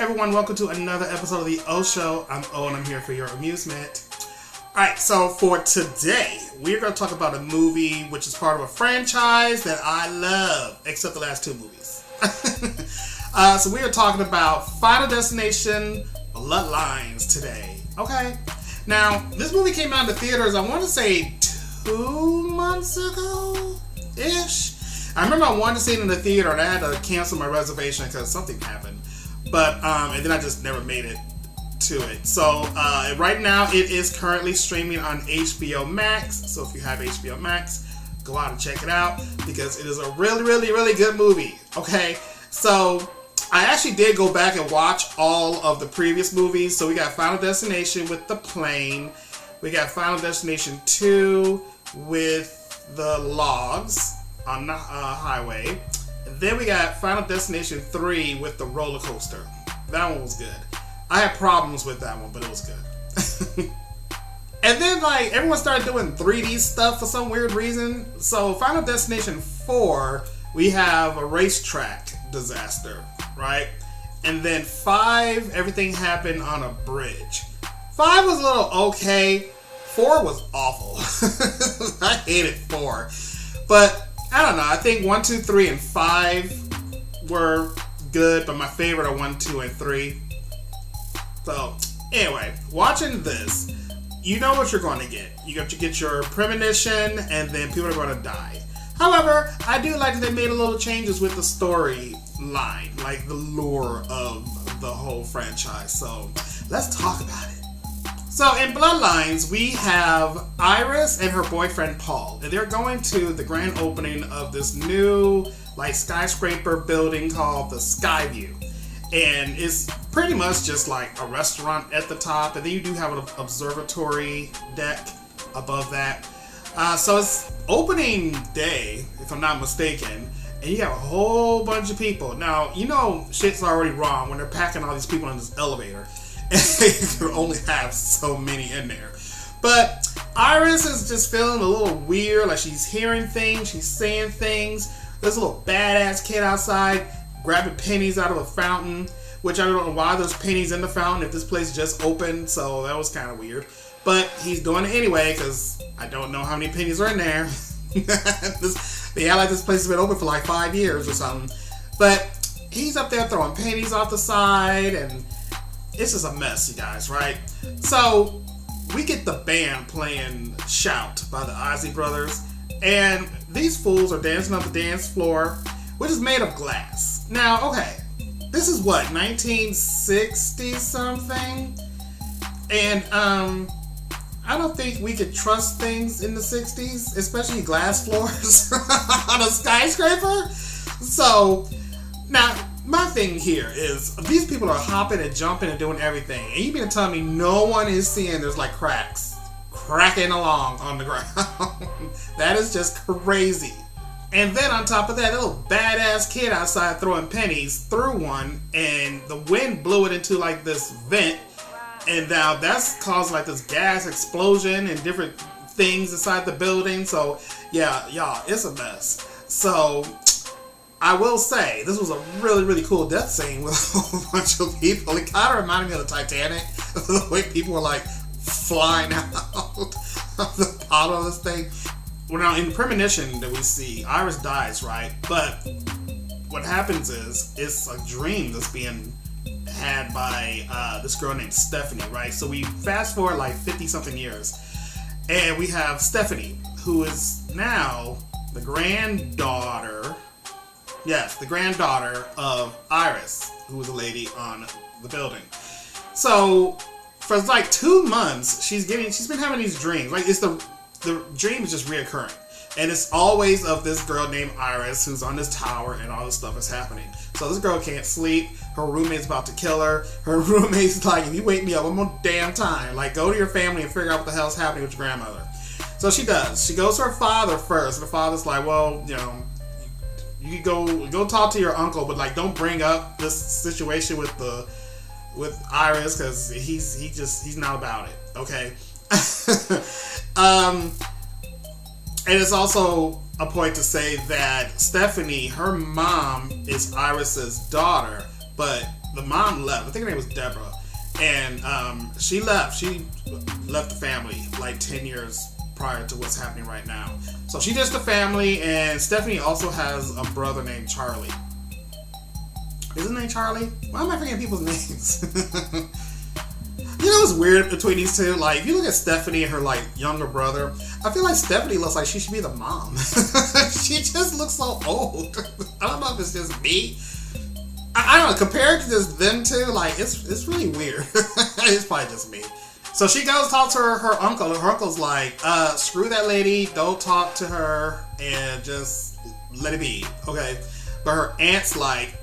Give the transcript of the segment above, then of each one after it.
everyone, welcome to another episode of the O Show. I'm O and I'm here for your amusement. Alright, so for today, we're going to talk about a movie which is part of a franchise that I love, except the last two movies. So we are talking about Final Destination Bloodlines today. Okay, now this movie came out in the theaters, I want to say 2 months ago-ish. I remember I wanted to see it in the theater and I had to cancel my reservation because something happened. But, and then I just never made it to it. So, right now it is currently streaming on HBO MAX. So if you have HBO MAX, go out and check it out because it is a really, really, really good movie. Okay, so I actually did go back and watch all of the previous movies. So we got Final Destination with the plane. We got Final Destination 2 with the logs on the highway. And then we got Final Destination 3 with the roller coaster. That one was good. I had problems with that one, but it was good. And then, like, everyone started doing 3D stuff for some weird reason. So, Final Destination 4, we have a racetrack disaster, right? And then 5, everything happened on a bridge. 5 was a little okay. 4 was awful. I hated 4. But I don't know. I think 1, 2, 3, and 5 were good, but my favorite are 1, 2, and 3. So, anyway, watching this, you know what you're going to get. You got to get your premonition, and then people are going to die. However, I do like that they made a little changes with the storyline, like the lore of the whole franchise. So, let's talk about it. So in Bloodlines, we have Iris and her boyfriend Paul, and they're going to the grand opening of this new like skyscraper building called the Skyview, and it's pretty much just like a restaurant at the top, and then you do have an observatory deck above that. So it's opening day, if I'm not mistaken, and you have a whole bunch of people. Now you know shit's already wrong when they're packing all these people in this elevator. And you can only have so many in there. But Iris is just feeling a little weird, like she's hearing things, she's saying things. There's a little badass kid outside grabbing pennies out of a fountain, which I don't know why there's pennies in the fountain if this place just opened, so that was kind of weird. But he's doing it anyway, because I don't know how many pennies are in there. They act like this place has been open for like 5 years or something. But he's up there throwing pennies off the side, and it's just a mess, you guys, right? So, we get the band playing Shout by the Ozzy Brothers, and these fools are dancing on the dance floor, which is made of glass. Now, okay, this is what, 1960 something? And, I don't think we could trust things in the 60s, especially glass floors on a skyscraper. So, now, my thing here is, these people are hopping and jumping and doing everything. And you mean to tell me no one is seeing there's like cracks cracking along on the ground? That is just crazy. And then on top of that little badass kid outside throwing pennies threw one, and the wind blew it into like this vent. And now that's caused like this gas explosion and different things inside the building. So yeah, y'all, it's a mess. So I will say, this was a really, really cool death scene with a whole bunch of people. It kind of reminded me of the Titanic, the way people were like flying out of the bottom of this thing. Well, now in the premonition that we see, Iris dies, right? But what happens is, it's a dream that's being had by this girl named Stephanie, right? So we fast forward like 50-something years, and we have Stephanie, who is now the granddaughter. Yes, the granddaughter of Iris, who was a lady on the building. So for like 2 months, she's been having these dreams. Like the dream is just reoccurring, and it's always of this girl named Iris who's on this tower, and all this stuff is happening. So this girl can't sleep. Her roommate's about to kill her. Her roommate's like, if you wake me up one more damn time, like go to your family and figure out what the hell's happening with your grandmother. So she does. She goes to her father first, and the father's like, well, you know, you go talk to your uncle, but like don't bring up this situation with Iris, because he's not about it. Okay. And it's also a point to say that Stephanie, her mom is Iris's daughter, but the mom left. I think her name was Deborah. And she left. She left the family like 10 years prior to what's happening right now. So she just the family, and Stephanie also has a brother named Charlie. Is his name Charlie? Why am I forgetting people's names? You know what's weird between these two? Like, if you look at Stephanie and her, like, younger brother, I feel like Stephanie looks like she should be the mom. She just looks so old. I don't know if it's just me. I don't know. Compared to just them two, like, it's really weird. It's probably just me. So she goes talk to her uncle, and her uncle's like, screw that lady, don't talk to her, and just let it be, okay? But her aunt's like,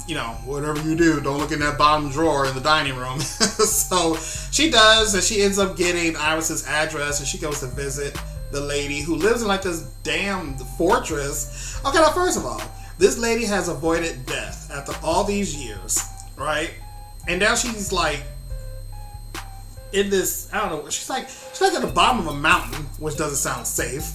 you know, whatever you do, don't look in that bottom drawer in the dining room. So she does, and she ends up getting Iris's address, and she goes to visit the lady who lives in like this damn fortress. Okay, now first of all, this lady has avoided death after all these years, right? And now she's like in this, I don't know, she's like at the bottom of a mountain, which doesn't sound safe,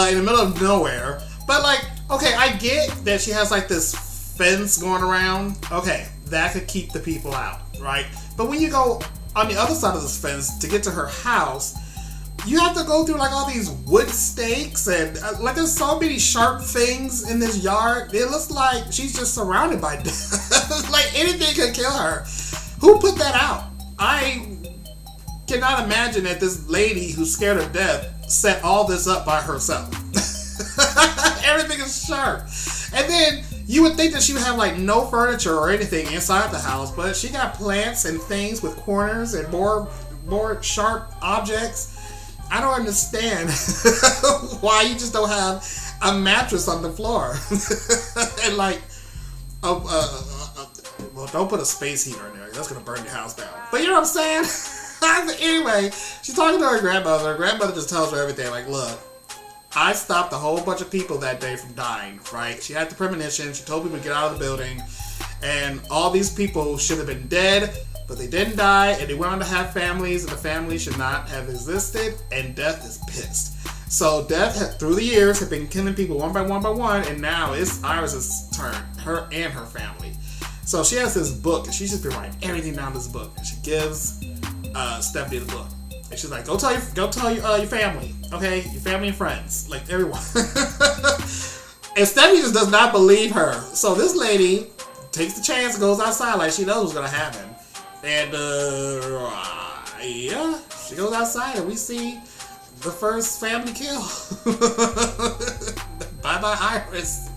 in the middle of nowhere. But like, okay, I get that she has like this fence going around. Okay, that could keep the people out, right? But when you go on the other side of this fence to get to her house, you have to go through like all these wood stakes and like there's so many sharp things in this yard. It looks like she's just surrounded by death. Like anything could kill her. Who put that out? I cannot imagine that this lady who's scared of death set all this up by herself. Everything is sharp. And then you would think that she would have like no furniture or anything inside the house, but she got plants and things with corners and more sharp objects. I don't understand why you just don't have a mattress on the floor. And like, well, don't put a space heater in there. That's going to burn your house down. But you know what I'm saying? Anyway, she's talking to her grandmother. Her grandmother just tells her everything. Like, look, I stopped a whole bunch of people that day from dying, right? She had the premonition. She told people to get out of the building. And all these people should have been dead, but they didn't die, and they went on to have families, and the family should not have existed, and death is pissed. So death, through the years, have been killing people one by one, and now it's Iris's turn, her and her family. So she has this book, and she's just been writing everything down this book, and she gives Stephanie the book. And she's like, go tell your family, okay? Your family and friends, like everyone. And Stephanie just does not believe her. So this lady takes the chance and goes outside like she knows what's going to happen. And, yeah, she goes outside and we see the first family kill. Bye-bye, Iris.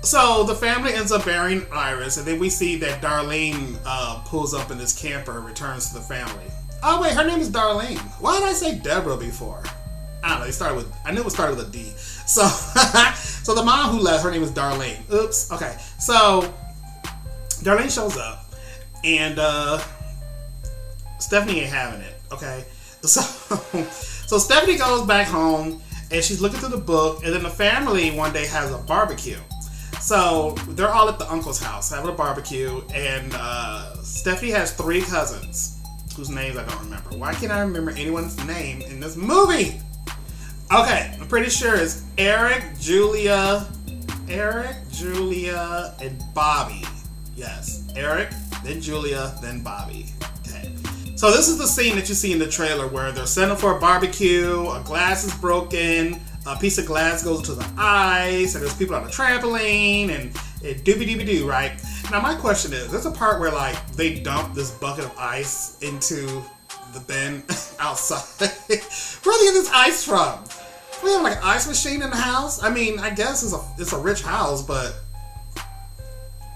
So the family ends up burying Iris, and then we see that Darlene pulls up in this camper and returns to the family. Oh, wait, her name is Darlene. Why did I say Deborah before? I don't know, I knew it started with a D. So, so the mom who left, her name is Darlene. Oops, okay. So, Darlene shows up, and Stephanie ain't having it, okay? So Stephanie goes back home, and she's looking through the book, and then the family one day has a barbecue. So they're all at the uncle's house having a barbecue, and Stephanie has 3 cousins whose names I don't remember. Why can't I remember anyone's name in this movie? Okay, I'm pretty sure it's Eric, Julia, and Bobby. Yes, Eric, then Julia, then Bobby. Okay. So this is the scene that you see in the trailer where they're setting up for a barbecue, a glass is broken, a piece of glass goes into the ice, and there's people on a trampoline, and doobie-doobie-doo, right? Now my question is, there's a part where like they dump this bucket of ice into the bin outside. Where do they get this ice from? We have like an ice machine in the house? I mean, I guess it's a rich house, but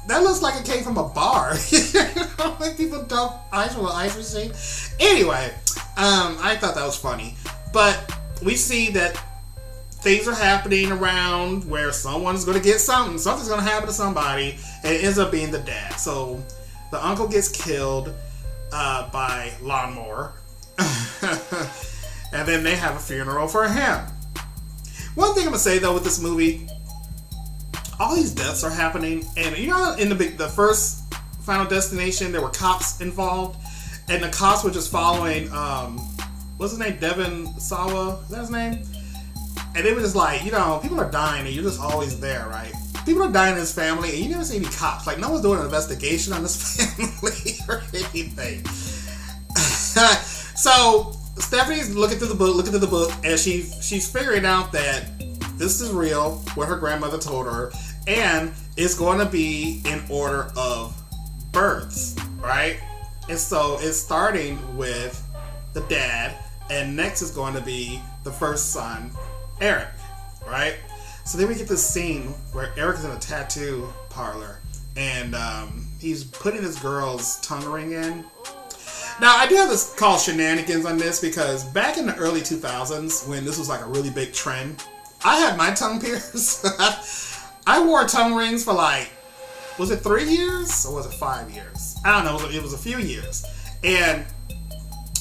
that looks like it came from a bar. You know, like people dump ice from an ice machine. Anyway, I thought that was funny. But we see that things are happening around where someone's going to get something. Something's going to happen to somebody, and it ends up being the dad. So the uncle gets killed by lawnmower. And then they have a funeral for him. One thing I'm going to say, though, with this movie, all these deaths are happening, and you know, in the first Final Destination, there were cops involved, and the cops were just following, what's his name, Devin Sawa, is that his name? And they were just like, you know, people are dying, and you're just always there, right? people are dying in his family, and you never see any cops. Like, no one's doing an investigation on this family or anything. So Stephanie's looking through the book, and she's figuring out that this is real, what her grandmother told her, and it's going to be in order of births, right? And so it's starting with the dad, and next is going to be the first son, Eric, right? So then we get this scene where Eric is in a tattoo parlor, and he's putting this girl's tongue ring in. Now, I do have this called shenanigans on this, because back in the early 2000s, when this was like a really big trend, I had my tongue pierced. I wore tongue rings for like, was it 3 years or was it 5 years? I don't know. It was a few years. And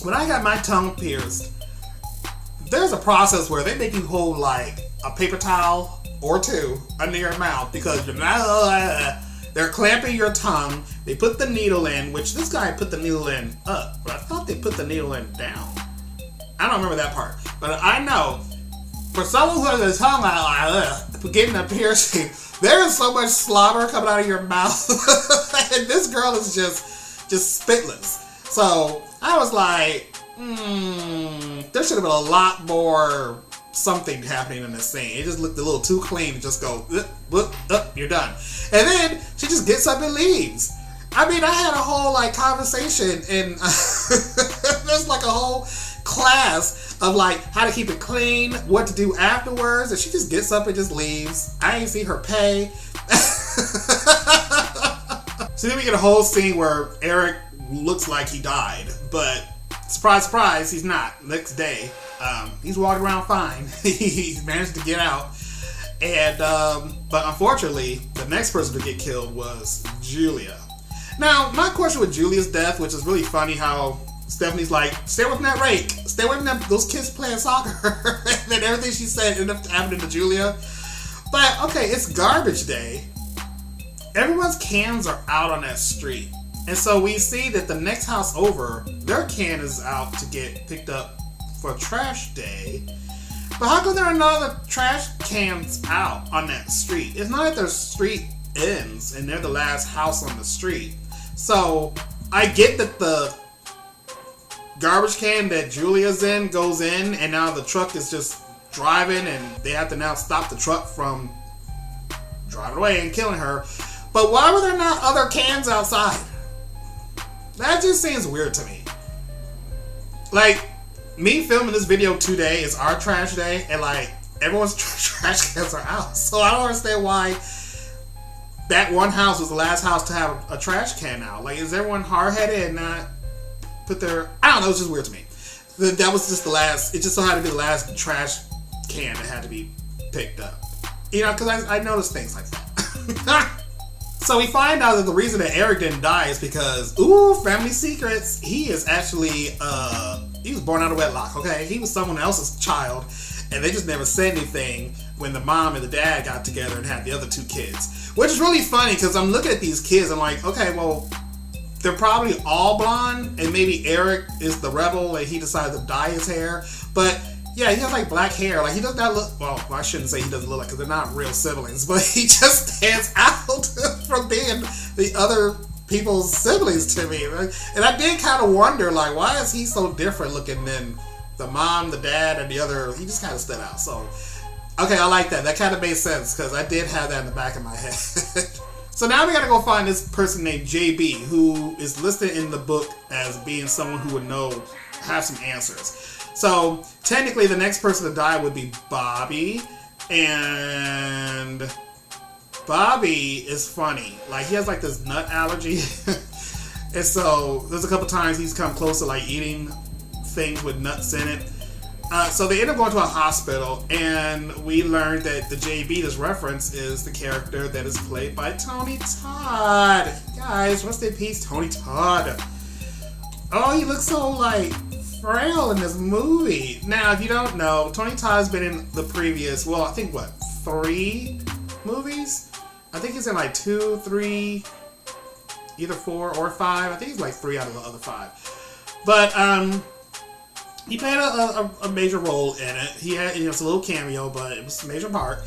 when I got my tongue pierced, there's a process where they make you hold like a paper towel or two under your mouth, because they're clamping your tongue. They put the needle in, which this guy put the needle in up, but I thought they put the needle in down. I don't remember that part, but I know for someone who has a tongue for getting a piercing, there is so much slobber coming out of your mouth, and this girl is just spitless. So I was like, there should have been a lot more something happening in this scene. It just looked a little too clean to just go, you're done. And then she just gets up and leaves. I mean, I had a whole like conversation, and there's like a whole class of like how to keep it clean, what to do afterwards, and she just gets up and just leaves. I ain't see her pay. So then we get a whole scene where Eric looks like he died, but surprise, surprise, he's not. Next day, he's walking around fine. He managed to get out. And but unfortunately, the next person to get killed was Julia. Now, my question with Julia's death, which is really funny, how Stephanie's like, stay away from that rake, stay away from those kids playing soccer, and then everything she said ended up happening to Julia. But okay, it's garbage day. Everyone's cans are out on that street, and so we see that the next house over, their can is out to get picked up for trash day. But how come there are no other trash cans out on that street? It's not like their street ends and they're the last house on the street. So I get that the garbage can that Julia's in goes in, and now the truck is just driving, and they have to now stop the truck from driving away and killing her. But why were there not other cans outside? That just seems weird to me. Like, me filming this video today is our trash day, and like everyone's trash cans are out. So I don't understand why that one house was the last house to have a trash can out. Like, is everyone hard-headed and not put their... I don't know, it's just weird to me. That was just the last... It just so had to be the last trash can that had to be picked up. You know, because I noticed things like that. So we find out that the reason that Eric didn't die is because, family secrets, he is actually, he was born out of wedlock, okay? He was someone else's child, and they just never said anything when the mom and the dad got together and had the other two kids. Which is really funny, because I'm looking at these kids, I'm like, okay, well, they're probably all blonde, and maybe Eric is the rebel, and he decided to dye his hair, but... yeah, he has like black hair. Like, he does not look... well, I shouldn't say he doesn't look like, because they're not real siblings, but he just stands out from being the other people's siblings to me. And I did kind of wonder, like, why is he so different looking than the mom, the dad, and the other? He just kind of stood out. So, okay, I like that. That kind of made sense, because I did have that in the back of my head. So now we gotta go find this person named JB, who is listed in the book as being someone who would have some answers. So, technically, the next person to die would be Bobby, and Bobby is funny. Like, he has, like, this nut allergy, and so there's a couple times he's come close to, like, eating things with nuts in it. So they end up going to a hospital, and we learned that the JB this reference is the character that is played by Tony Todd. Guys, rest in peace, Tony Todd. Oh, he looks so, like... frail in this movie. Now, if you don't know, Tony Todd's been in the previous, well, I think, 3 movies? I think he's in like 2, 3, either 4 or 5. I think he's like 3 out of the other 5. But, he played a major role in it. He had, it's a little cameo, but it was a major part.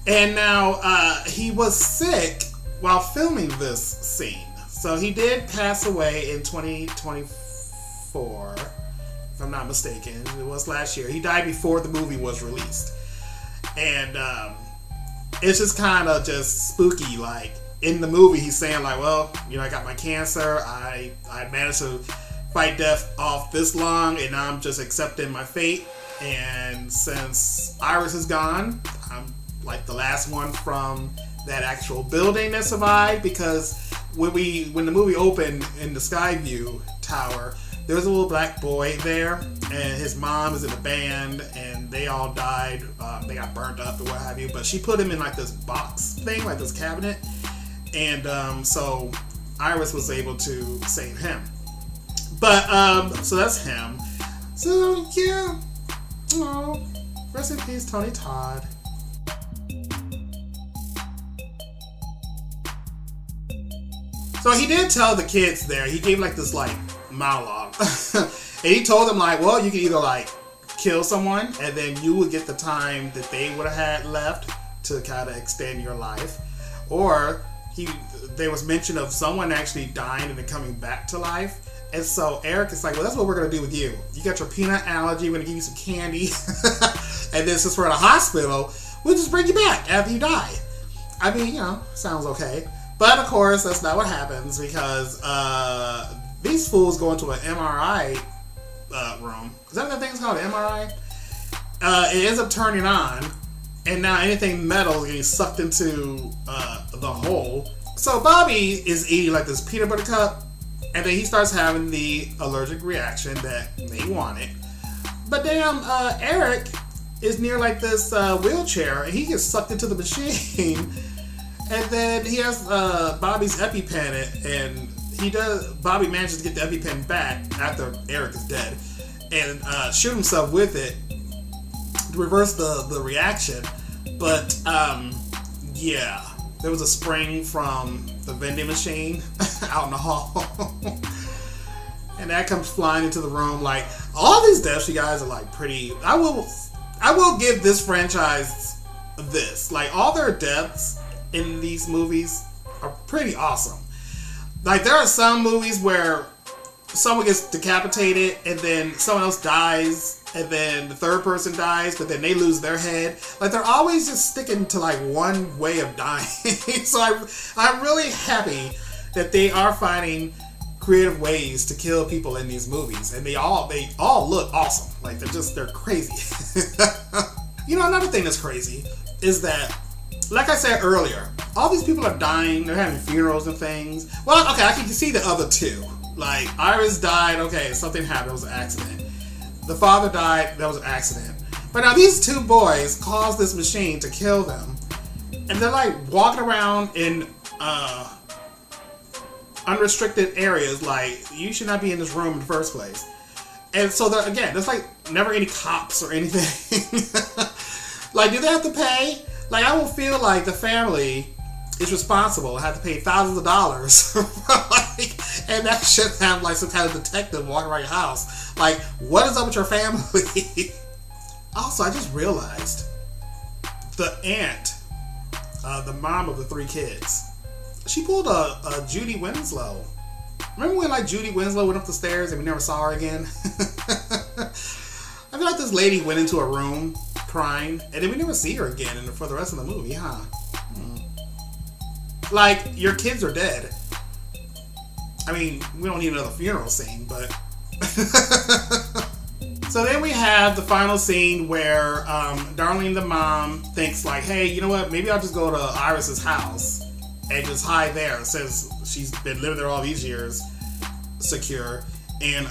And now he was sick while filming this scene. So he did pass away in 2024, if I'm not mistaken. It was last year. He died before the movie was released. And it's just kind of just spooky. Like, in the movie, he's saying, like, well, you know, I got my cancer. I managed to fight death off this long, and now I'm just accepting my fate. And since Iris is gone, I'm like the last one from that actual building that survived, because when the movie opened in the Skyview Tower, there was a little black boy there, and his mom is in a band, and they all died. They got burnt up or what have you, but she put him in like this box thing, like this cabinet, and so Iris was able to save him. But so that's him. So yeah, oh, rest in peace, Tony Todd. So he did tell the kids there, he gave like this like monologue. And he told them like, well, you can either like kill someone and then you would get the time that they would have had left to kind of extend your life. Or there was mention of someone actually dying and then coming back to life. And so Eric is like, well, that's what we're going to do with you. You got your peanut allergy, we're going to give you some candy. And then since we're in a hospital, we'll just bring you back after you die. I mean, you know, sounds okay. But of course, that's not what happens, because these fools go into an MRI room. Is that what that thing's called, an MRI? It ends up turning on, and now anything metal is getting sucked into the hole. So Bobby is eating like this peanut butter cup, and then he starts having the allergic reaction that they wanted. But damn, Eric is near like this wheelchair, and he gets sucked into the machine. And then he has Bobby's EpiPen, and Bobby manages to get the EpiPen back after Eric is dead, and shoot himself with it to reverse the reaction. But yeah, there was a spring from the vending machine out in the hall, and that comes flying into the room. Like, all these deaths, you guys, are like pretty. I will give this franchise this. Like, all their deaths in these movies are pretty awesome. Like, there are some movies where someone gets decapitated and then someone else dies and then the third person dies, but then they lose their head. Like, they're always just sticking to like one way of dying. So I'm really happy that they are finding creative ways to kill people in these movies, and they all look awesome. Like, they're crazy. You know, another thing that's crazy is that, like I said earlier, all these people are dying. They're having funerals and things. Well, okay, I can see the other two. Like, Iris died. Okay, something happened. It was an accident. The father died. That was an accident. But now these two boys caused this machine to kill them. And they're like walking around in unrestricted areas. Like, you should not be in this room in the first place. And so, there's like never any cops or anything. Like, do they have to pay? Like, I will feel like the family is responsible and have to pay thousands of dollars. Like, and that should have like some kind of detective walking around your house. Like, what is up with your family? Also, I just realized the aunt, the mom of the three kids, she pulled a Judy Winslow. Remember when like Judy Winslow went up the stairs and we never saw her again? I feel like this lady went into a room crying, and then we never see her again for the rest of the movie, huh? Like, your kids are dead. I mean, we don't need another funeral scene, but... So then we have the final scene where Darlene, the mom, thinks like, hey, you know what? Maybe I'll just go to Iris's house and just hide there, since she's been living there all these years, secure. And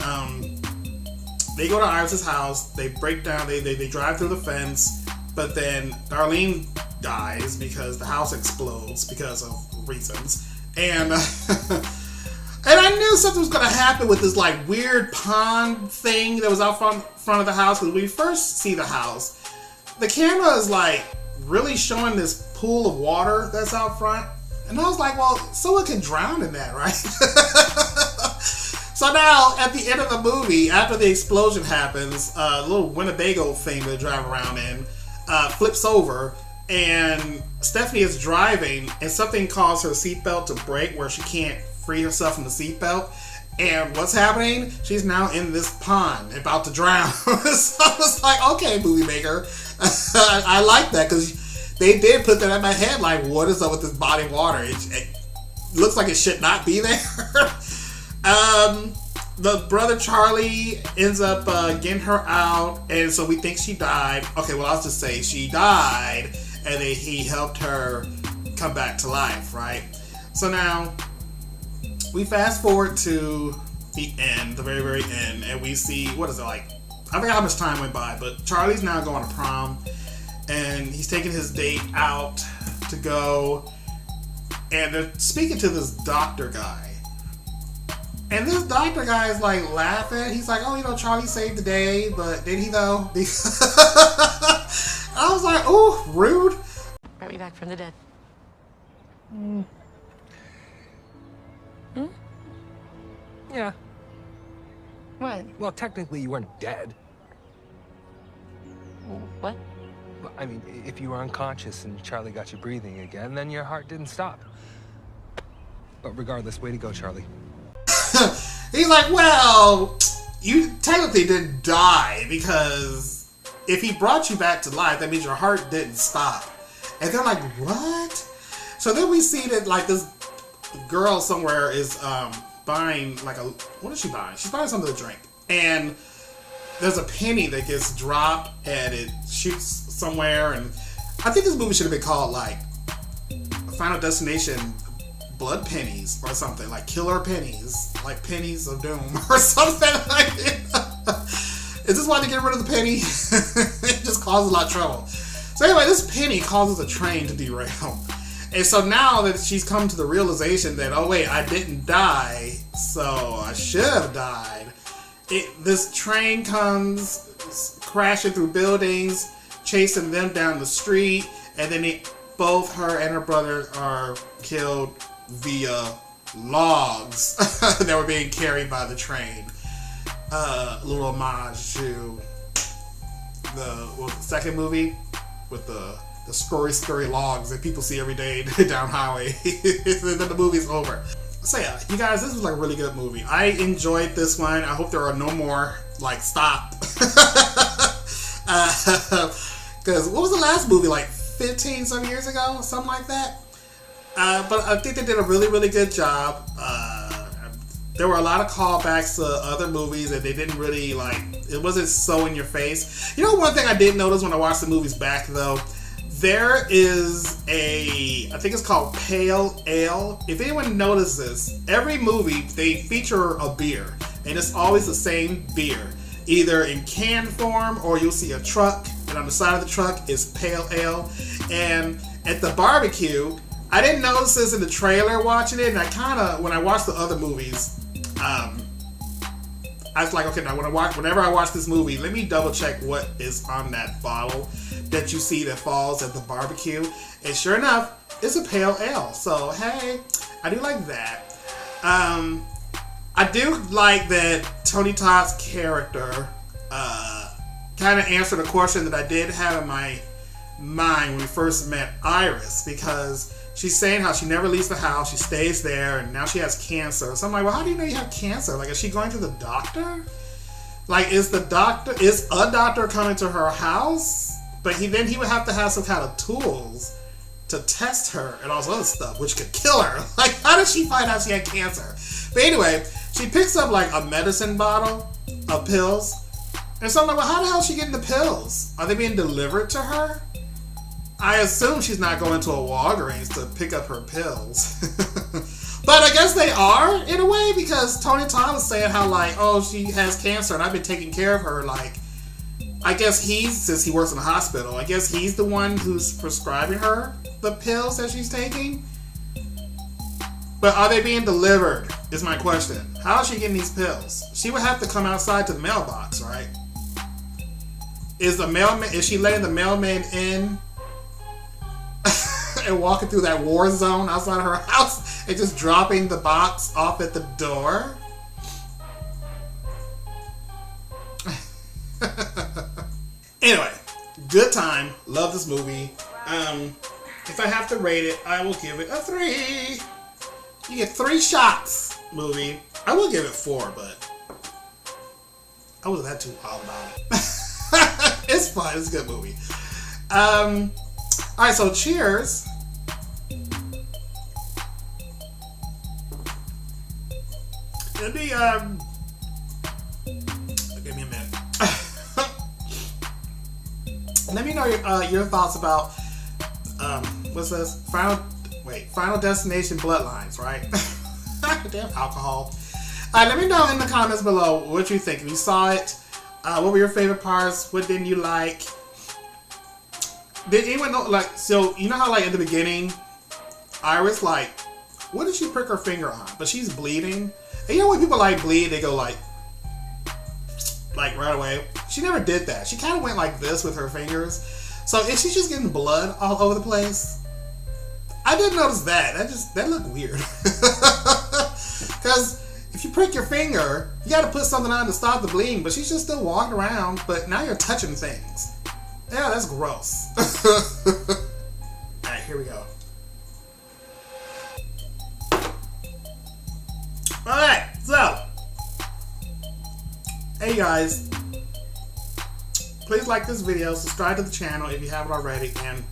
they go to Iris's house. They break down. They drive through the fence, but then Darlene dies because the house explodes because of reasons. And and I knew something was going to happen with this like weird pond thing that was out front of the house. Because when we first see the house, the camera is like really showing this pool of water that's out front, and I was like, well, someone can drown in that, right? So now, at the end of the movie, after the explosion happens, a little Winnebago thing they drive around in flips over, and Stephanie is driving, and something caused her seatbelt to break where she can't free herself from the seatbelt. And what's happening? She's now in this pond, about to drown. So I was like, okay, movie maker. I like that, because they did put that in my head, like, what is up with this body of water? It looks like it should not be there. The brother Charlie ends up getting her out, and so we think she died. Okay, well, I'll just say she died, and then he helped her come back to life, right? So now, we fast forward to the end, the very, very end, and we see, what is it like? I forgot how much time went by, but Charlie's now going to prom, and he's taking his date out to go, and they're speaking to this doctor guy. And this doctor guy is like laughing. He's like, oh, you know, Charlie saved the day, but did he though? I was like, oh, rude. Brought me back from the dead. Yeah. What? Well, technically, you weren't dead. What? Well, I mean, if you were unconscious and Charlie got you breathing again, then your heart didn't stop. But regardless, way to go, Charlie. He's like, well, you technically didn't die, because if he brought you back to life, that means your heart didn't stop. And they're like, what? So then we see that, like, this girl somewhere is buying, like, what is she buying? She's buying something to drink. And there's a penny that gets dropped, and it shoots somewhere. And I think this movie should have been called, like, Final Destination Blood Pennies or something, like Killer Pennies, like Pennies of Doom or something like that. Is this why they get rid of the penny? It just causes a lot of trouble. So anyway, this penny causes a train to derail. And so now that she's come to the realization that, oh wait, I didn't die, so I should have died. This train comes crashing through buildings, chasing them down the street, and then both her and her brother are killed via logs that were being carried by the train. A little homage to the second movie with the scurry logs that people see every day down highway. And then the movie's over. So yeah, you guys, this was like a really good movie. I enjoyed this one. I hope there are no more. Like, stop. Because what was the last movie? Like 15 some years ago? Something like that? But I think they did a really, really good job. There were a lot of callbacks to other movies that they didn't really, like, it wasn't so in your face. You know, one thing I did notice when I watched the movies back, though, there is I think it's called Pale Ale. If anyone notices, every movie, they feature a beer. And it's always the same beer. Either in can form, or you'll see a truck, and on the side of the truck is Pale Ale. And at the barbecue, I didn't notice this in the trailer watching it, and I kind of, when I watched the other movies, I was like, okay, now whenever I watch this movie, let me double check what is on that bottle that you see that falls at the barbecue. And sure enough, it's a Pale Ale. So, hey, I do like that. I do like that Tony Todd's character kind of answered a question that I did have in my mind when we first met Iris, because she's saying how she never leaves the house, she stays there, and now she has cancer. So I'm like, well, how do you know you have cancer? Like, is she going to the doctor? Like, is a doctor coming to her house? But then he would have to have some kind of tools to test her and all this other stuff, which could kill her. Like, how did she find out she had cancer? But anyway, she picks up like a medicine bottle of pills. And so I'm like, well, how the hell is she getting the pills? Are they being delivered to her? I assume she's not going to a Walgreens to pick up her pills. But I guess they are, in a way, because Tony Todd was saying how, like, oh, she has cancer and I've been taking care of her. Like, I guess since he works in a hospital, I guess he's the one who's prescribing her the pills that she's taking. But are they being delivered, is my question. How is she getting these pills? She would have to come outside to the mailbox, right? Is she letting the mailman in and walking through that war zone outside of her house and just dropping the box off at the door? Anyway, good time. Love this movie. If I have to rate it, I will give it a 3. You get 3 shots, movie. I will give it 4, but I wasn't that too wild about it. It's fine. It's a good movie. Alright, so cheers. It'll be, give me a minute. Let me know your thoughts about, what's this? Final Destination Bloodlines, right? Damn alcohol. Let me know in the comments below what you think. If you saw it, what were your favorite parts? What didn't you like? Did anyone know, like, so, you know how, like, in the beginning, Iris, like, what did she prick her finger on? But she's bleeding. And you know when people, like, bleed, they go, like right away? She never did that. She kind of went like this with her fingers. So, is she just getting blood all over the place? I didn't notice that. That looked weird. Because if you prick your finger, you got to put something on to stop the bleeding. But she's just still walking around. But now you're touching things. Yeah, that's gross. Alright, here we go. Alright, so. Hey guys. Please like this video, subscribe to the channel if you haven't already, and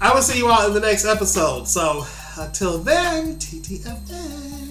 I will see you all in the next episode. So, until then, TTFN.